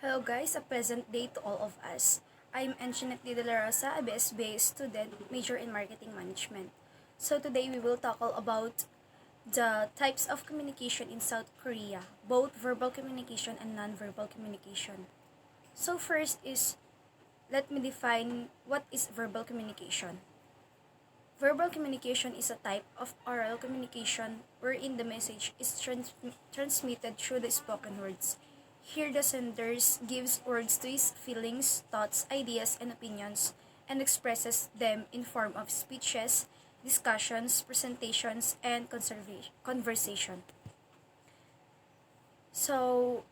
Hello guys, a pleasant day to all of us. I'm Anjanette De La Rosa, a BSBA student, major in marketing management. So today we will tackle about the types of communication in South Korea, both verbal communication and non-verbal communication. So first is, let me define what is verbal communication. Verbal communication is a type of oral communication wherein the message is transmitted through the spoken words. Here the sender gives words to his feelings, thoughts, ideas, and opinions and expresses them in form of speeches, discussions, presentations, and conversation. So,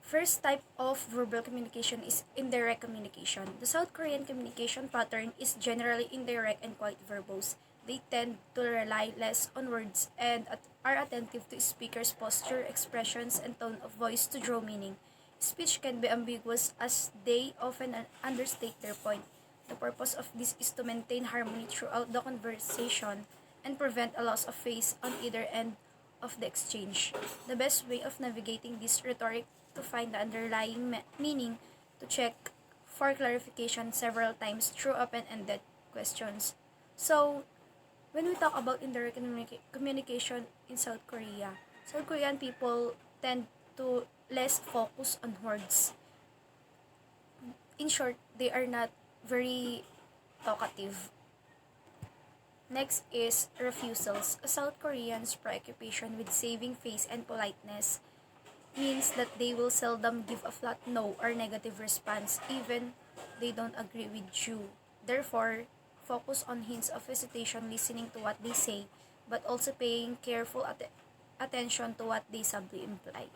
first type of verbal communication is indirect communication. The South Korean communication pattern is generally indirect and quite verbose. They tend to rely less on words and are attentive to speakers' posture, expressions, and tone of voice to draw meaning. Speech can be ambiguous as they often understate their point. The purpose of this is to maintain harmony throughout the conversation and prevent a loss of face on either end of the exchange. The best way of navigating this rhetoric to find the underlying meaning, to check for clarification several times through open-ended questions. So, when we talk about indirect communication in South Korea, South Korean people tend to less focus on words. In short, they are not very talkative. Next is refusals. A South Korean's preoccupation with saving face and politeness means that they will seldom give a flat no or negative response even they don't agree with you. Therefore, focus on hints of hesitation listening to what they say, but also paying careful attention to what they subtly imply.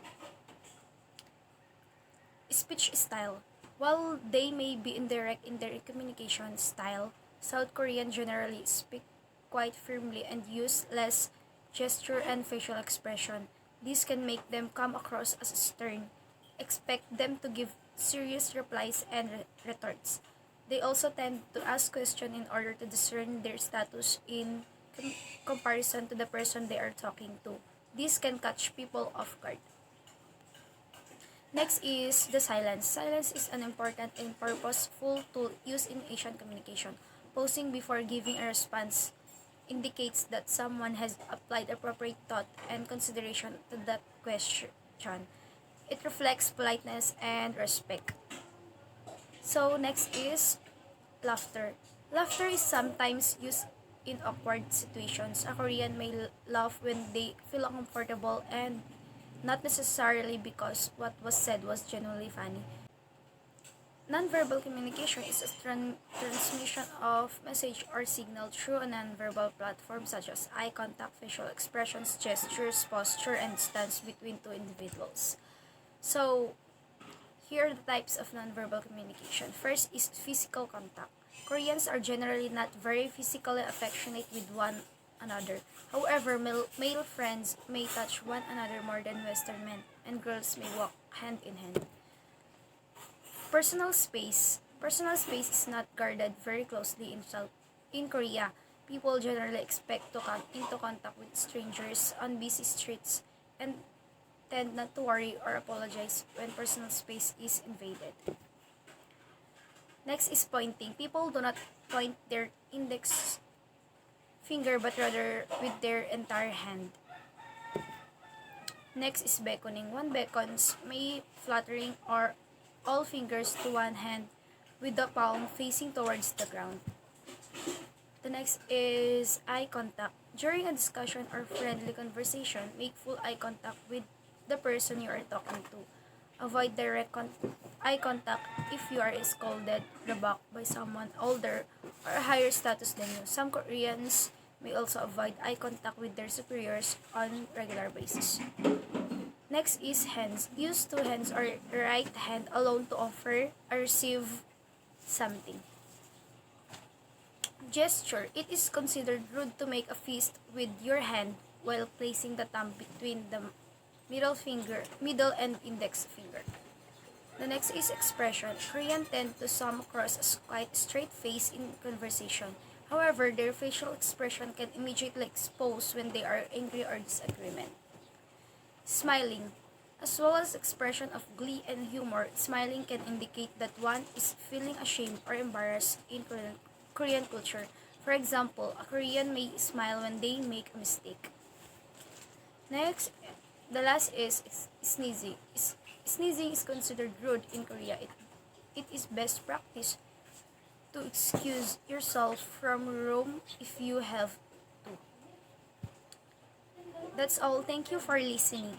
Speech style. While they may be indirect in their communication style, South Korean generally speak quite firmly and use less gesture and facial expression. This can make them come across as stern. Expect them to give serious replies and retorts. They also tend to ask questions in order to discern their status in comparison to the person they are talking to. This can catch people off guard. Next is the silence. Silence is an important and purposeful tool used in Asian communication. Pausing before giving a response indicates that someone has applied appropriate thought and consideration to that question. It reflects politeness and respect. So next is laughter. Laughter is sometimes used in awkward situations. A Korean may laugh when they feel uncomfortable and not necessarily because what was said was genuinely funny. Nonverbal communication is a transmission of message or signal through a nonverbal platform such as eye contact, facial expressions, gestures, posture, and distance between two individuals. So, here are the types of nonverbal communication. First is physical contact. Koreans are generally not very physically affectionate with one another. However, male friends may touch one another more than Western men, and girls may walk hand in hand. Personal space. Personal space is not guarded very closely in Korea. People generally expect to come into contact with strangers on busy streets and tend not to worry or apologize when personal space is invaded. Next is pointing. People do not point their index finger but rather with their entire hand. Next is beckoning. One beckons, may fluttering or all fingers to one hand with the palm facing towards the ground. The next is eye contact. During a discussion or friendly conversation, make full eye contact with the person you are talking to. Avoid direct eye contact if you are scolded the back by someone older or a higher status than you. Some Koreans may also avoid eye contact with their superiors on regular basis. Next is hands. Use two hands or right hand alone to offer or receive something. Gesture. It is considered rude to make a fist with your hand while placing the thumb between the middle and index finger. The next is expression. Koreans tend to come across as quite straight face in conversation. However, their facial expression can immediately expose when they are angry or disagreement. Smiling. as well as expression of glee and humor. Smiling can indicate that one is feeling ashamed or embarrassed in Korean culture. For example, a Korean may smile when they make a mistake. Next, the last is sneezing. Sneezing is considered rude in Korea. It is best practice to excuse yourself from room if you have to. That's all. Thank you for listening.